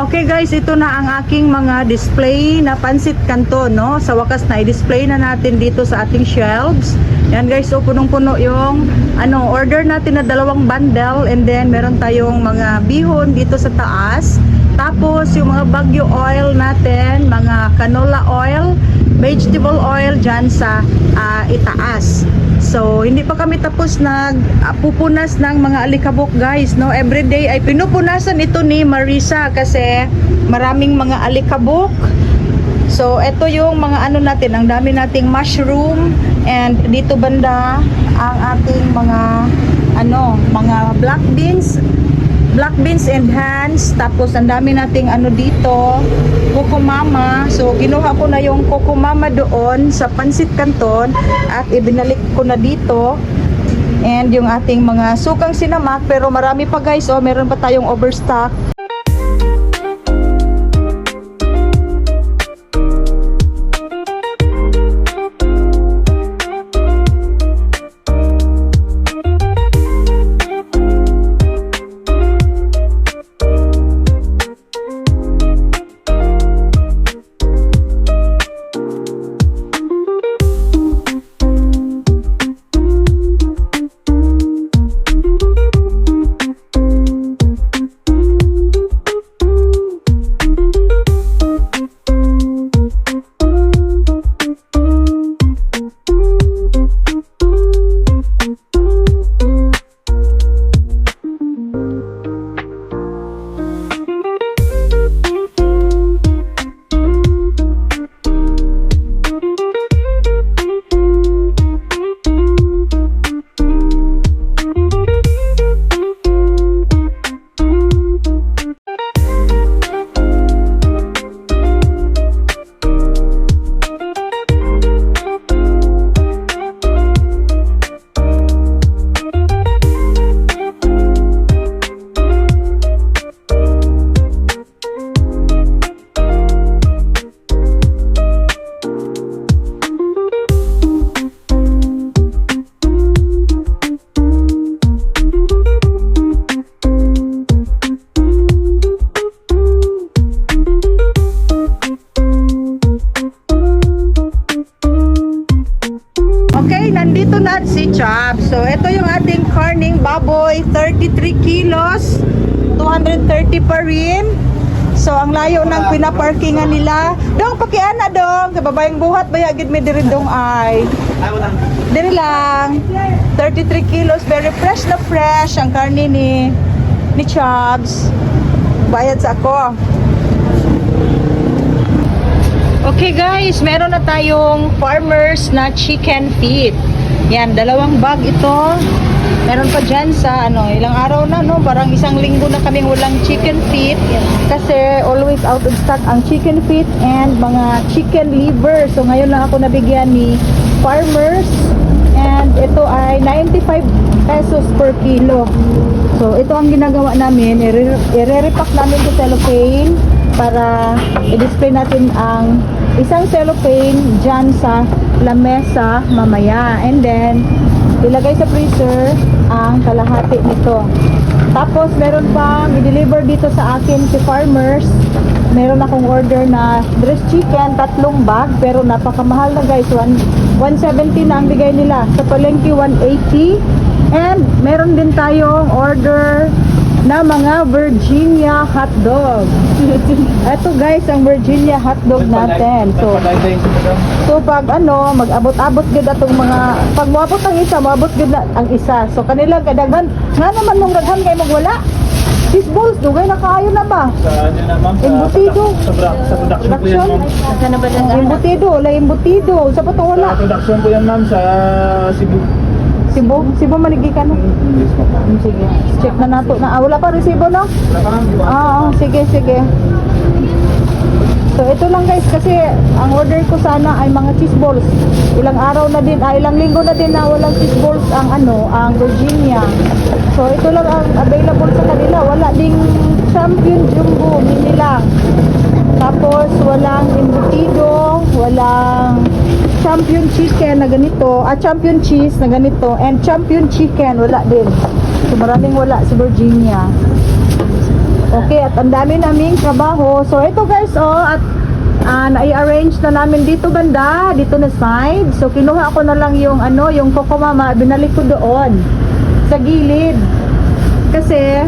Okay guys, ito na ang aking mga display na pansit canton, no? Sa wakas na i-display na natin dito sa ating shelves. Yan guys, so punong-puno yung order natin na 2 bundle, and then meron tayong mga bihon dito sa taas. Tapos yung mga bagyo oil natin, mga canola oil, vegetable oil dyan sa itaas. So, hindi pa kami tapos pupunas ng mga alikabok guys, no? Everyday ay pinupunasan ito ni Marisa kasi maraming mga alikabok. So, ito yung mga natin, ang dami nating mushroom, and dito banda ang ating mga mga black beans and hands. Tapos ang dami nating dito, kukumama. So ginuha ko na yung kukumama doon sa pansit canton at ibinalik ko na dito. And yung ating mga sukang sinamak, pero marami pa guys, meron pa tayong overstock. Nandito na si Chab. So, ito yung ating karning baboy, 33 kilos, 230 pa rin. So, ang layo ng pinaparkingan nila. Dong, pakiana dong. Kababayang buhat, bayagid may diri dong ay. Diri lang. 33 kilos, very fresh na fresh ang karni ni Chabs. Bayad sa ako. Okay guys, meron na tayong farmers na chicken feet. Yan, 2 bag ito. Meron pa dyan sa ilang araw na, no? Parang 1 linggo na kaming walang chicken feet. Kasi always out of stock ang chicken feet and mga chicken liver. So ngayon lang ako nabigyan ni farmers. And ito ay 95 pesos per kilo. So ito ang ginagawa namin. I-repack namin sa cellophane para i-display natin ang isang cellophane dyan sa lamesa mamaya, and then ilagay sa freezer ang kalahati nito. Tapos meron pang i-deliver dito sa akin si farmers. Meron akong order na dressed chicken, 3 bag, pero napakamahal na guys, 170 na ang bigay nila. Sa palengke 180. And meron din tayong order na mga Virginia hotdog. Ito guys, ang Virginia hotdog natin. So pag mag-abot-abot gid atong mga, pag moabot ang isa, moabot gid ang isa. So kanila kadaghan, nga naman mong daghan kay magwala. These balls, dugay na kaayo na ba? Embutido. Sa production po yan, ma'am. Embutido, sa pato wala. Sa production po yan, ma'am, sa Cebu. Cebu manigi ka no? Sige, check na nato na. Wala pa resibo no? Wala pa, ma'am. Sige. So ito lang guys, kasi ang order ko sana ay mga cheese balls. Ilang linggo na din na walang cheese balls ang Virginia. So ito lang ang available sa kanila. Wala ding champion jumbo, mini lang. Tapos walang embutido, walang champion chicken na ganito, champion cheese na ganito, and champion chicken wala din. So maraming wala sa Virginia. Okay, at ang dami naming trabaho. So ito guys, at nai-arrange na namin dito banda, dito na side. So kinuha ko na lang yung yung Coco Mama, binalik ko doon sa gilid. Kasi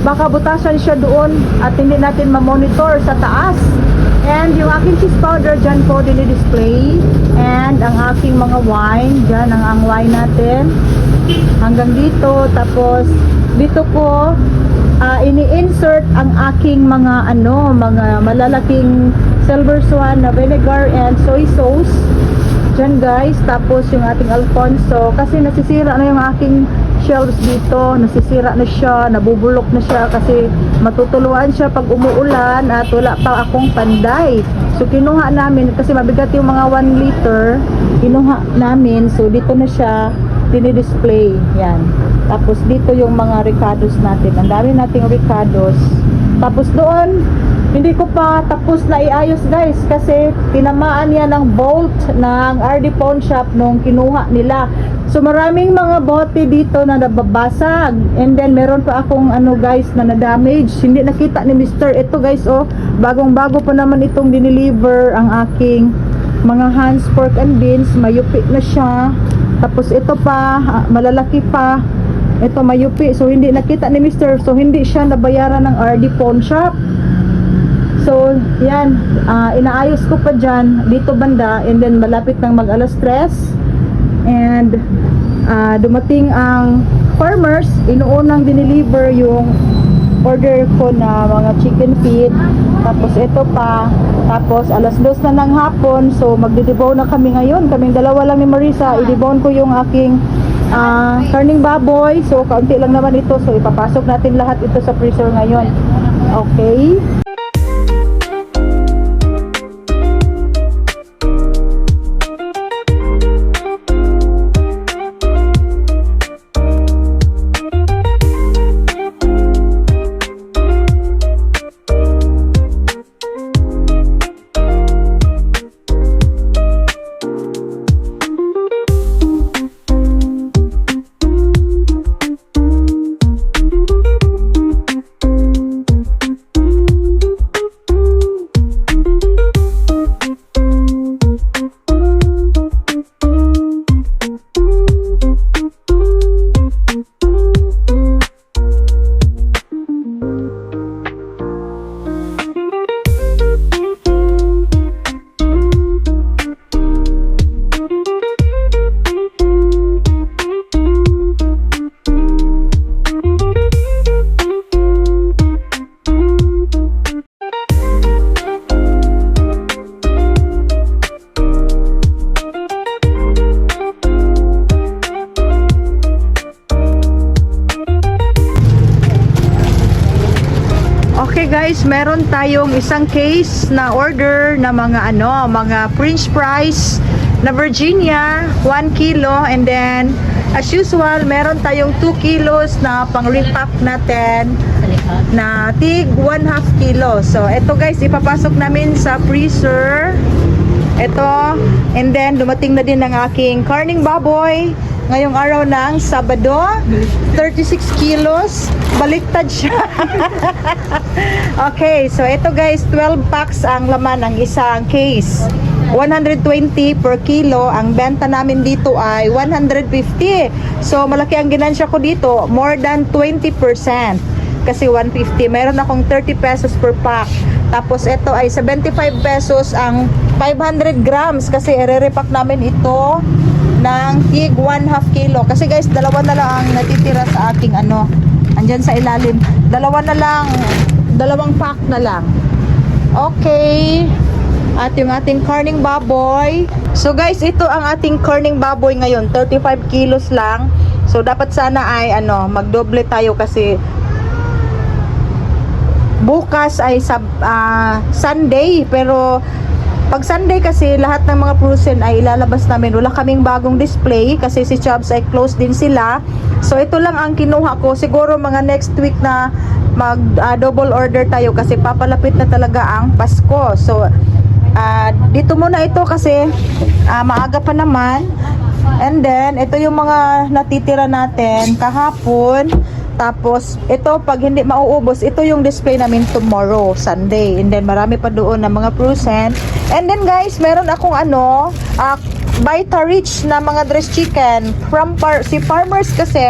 baka butasan siya doon at hindi natin ma-monitor sa taas. And yung aking cheese powder dyan ko dinidisplay. And ang aking mga wine, dyan ang wine natin. Hanggang dito. Tapos dito ko ini-insert ang aking mga mga malalaking silver swan na vinegar and soy sauce. Dyan guys. Tapos yung ating Alfonso. Kasi nasisira na yung aking shelves dito, nasisira na siya, nabubulok na siya kasi matutuluan siya pag umuulan at wala pa akong panday. So kinuha namin kasi mabigat yung mga 1 liter, kinuha namin. So dito na siya dinidisplay. Yan. Tapos dito yung mga ricados natin. Ang dami nating ricados. Tapos doon, hindi ko pa tapos na iayos guys kasi tinamaan yan ng bolt ng RD Pawn Shop nung kinuha nila. So maraming mga bote dito na nababasag. And then meron pa akong guys na na-damage. Hindi nakita ni Mr. Ito guys bagong-bago pa naman itong dineliver ang aking mga Hans Pork and Beans. Mayupi na siya. Tapos ito pa, malalaki pa. Ito mayupi. So hindi nakita ni Mr. So hindi siya nabayaran ng RD Pawn Shop. So yan, inaayos ko pa dyan dito banda. And then malapit ng mag-alas 3. And dumating ang farmers, inuunang dineliver yung order ko na mga chicken feet. Tapos ito pa, tapos alas 2 na ng hapon. So magdidibaw na kami ngayon, kaming dalawa lang ni Marisa. Idibawn ko yung aking karning baboy. So kaunti lang naman ito, so ipapasok natin lahat ito sa freezer ngayon. Okay. Okay guys, meron tayong isang case na order na mga mga french fries na Virginia, 1 kilo, and then as usual, meron tayong 2 kilos na pang repack natin na tig 1/2 kilo. So ito guys, ipapasok namin sa freezer. Ito, and then dumating na din ang aking karning baboy ngayong araw ng Sabado, 36 kilos. Baliktad siya. Okay, so ito guys, 12 packs ang laman ng isang case. 120 per kilo. Ang benta namin dito ay 150. So malaki ang ginansya ko dito, more than 20%. Kasi 150. Meron akong 30 pesos per pack. Tapos ito ay 75 pesos ang 500 grams kasi i-repack namin ito ng tig 1/2 kilo. Kasi guys, dalawa na lang ang natitira sa aking andyan sa ilalim. Dalawa na lang, dalawang pack na lang. Okay. At yung ating karning baboy. So guys, ito ang ating karning baboy ngayon, 35 kilos lang. So dapat sana ay magdoble tayo kasi bukas ay Sunday, pero pag Sunday kasi lahat ng mga frozen ay ilalabas namin. Wala kaming bagong display kasi si Chubbs ay closed din sila. So ito lang ang kinuha ko. Siguro mga next week na mag double order tayo kasi papalapit na talaga ang Pasko. So dito muna ito kasi maaga pa naman. And then ito yung mga natitira natin kahapon. Tapos, ito, pag hindi mauubos, ito yung display namin tomorrow, Sunday. And then, marami pa doon na mga frozen. And then, guys, meron akong Vita-Rich na mga dressed chicken. Si Farmers kasi,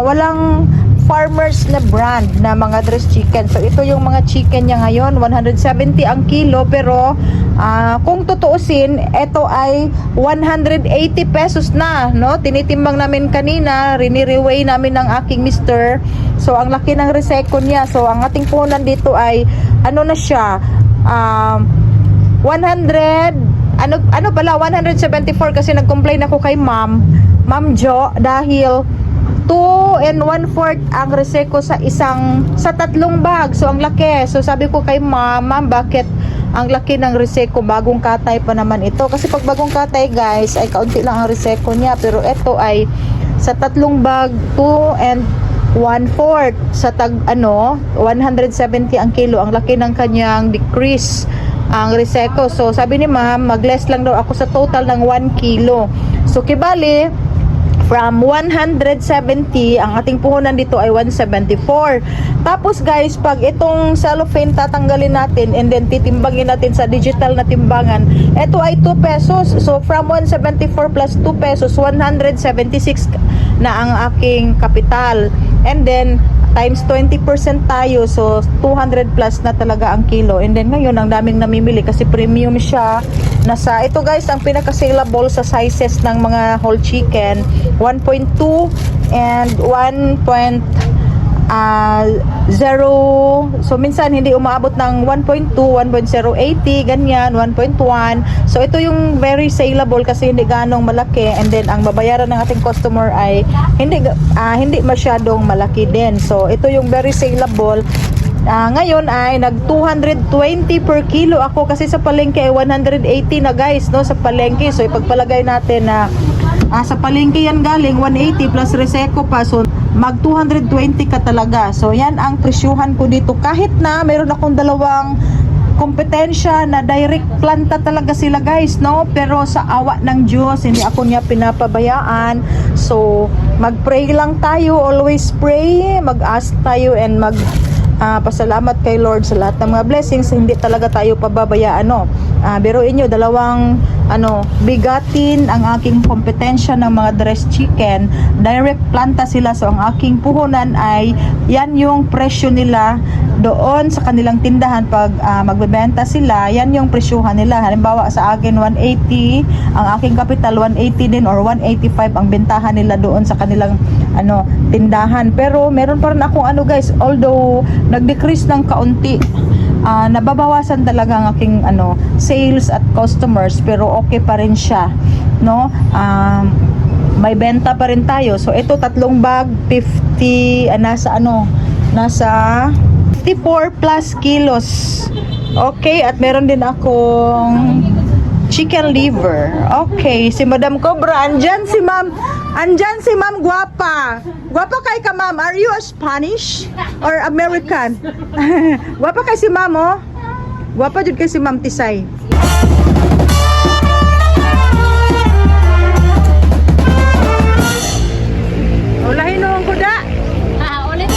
walang Farmers na brand na mga dressed chicken. So, ito yung mga chicken niya ngayon. 170 ang kilo. Pero, kung tutuusin, ito ay 180 pesos na, no? Tinitimbang namin kanina, riniriway namin ng aking mister. So, ang laki ng reseko niya. So, ang ating puhunan dito ay, ano na siya, 174 kasi nag-complain ako kay Ma'am Jo, dahil 2 1/4 ang reseko sa tatlong bag. So, ang laki. So, sabi ko kay Ma'am, bakit ang laki ng reseko? Bagong katay pa naman ito. Kasi pag bagong katay, guys, ay kaunti lang ang reseko niya. Pero ito ay sa tatlong bag, 2 1/4 sa 170 ang kilo. Ang laki ng kanyang decrease ang reseko. So, sabi ni Ma'am, mag-less lang daw ako sa total ng 1 kilo. So, kibali, from 170, ang ating puhunan dito ay 174. Tapos guys, pag itong cellophane tatanggalin natin and then titimbangin natin sa digital na timbangan, ito ay 2 pesos. So from 174 plus 2 pesos, 176 na ang aking kapital. And then times 20% tayo, so 200 plus na talaga ang kilo. And then ngayon, ang daming namimili kasi premium siya. Ito guys, ang pinaka-saleable sa sizes ng mga whole chicken, 1.2 and 1.0. So minsan hindi umaabot ng 1.2, 1.080, ganyan, 1.1. So ito yung very saleable kasi hindi ganong malaki, and then ang babayaran ng ating customer ay hindi masyadong malaki din. So ito yung very saleable. Ngayon ay nag 220 per kilo ako kasi sa palengke ay 180 na guys, no, sa palengke. So ipagpalagay natin na sa palengke yan galing 180 plus reseko pa, so mag 220 ka talaga. So yan ang presyuhan ko dito, kahit na meron akong dalawang kompetensya na direct planta talaga sila guys, no, pero sa awa ng Diyos hindi ako niya pinapabayaan. So mag-pray lang tayo, always pray, mag-ask tayo and pasalamat kay Lord sa lahat ng mga blessings. Hindi talaga tayo pababayaan, no. Biruin nyo, dalawang bigatin ang aking kompetensya ng mga dressed chicken. Direct planta sila, so ang aking puhunan ay yan yung presyo nila doon sa kanilang tindahan. Pag magbebenta sila, yan yung presyuhan nila. Halimbawa sa akin 180, ang aking kapital 180 din or 185 ang bentahan nila doon sa kanilang tindahan. Pero meron pa rin akong guys, although nag-decrease ng kaunti, nababawasan talaga ang aking sales at customers, pero okay pa rin siya, no. May benta pa rin tayo. So ito, tatlong bag 50, nasa 54 plus kilos. Okay, at meron din akong chicken liver. Okay, si Madam Cobra, andyan si Ma'am Guapa. Guapa kay ka, Ma'am. Are you a Spanish or American? Guapa kay si Ma'am, oh. Guapa jud kay si Ma'am Tisay. Ulahin mo ang kuda. Ulit.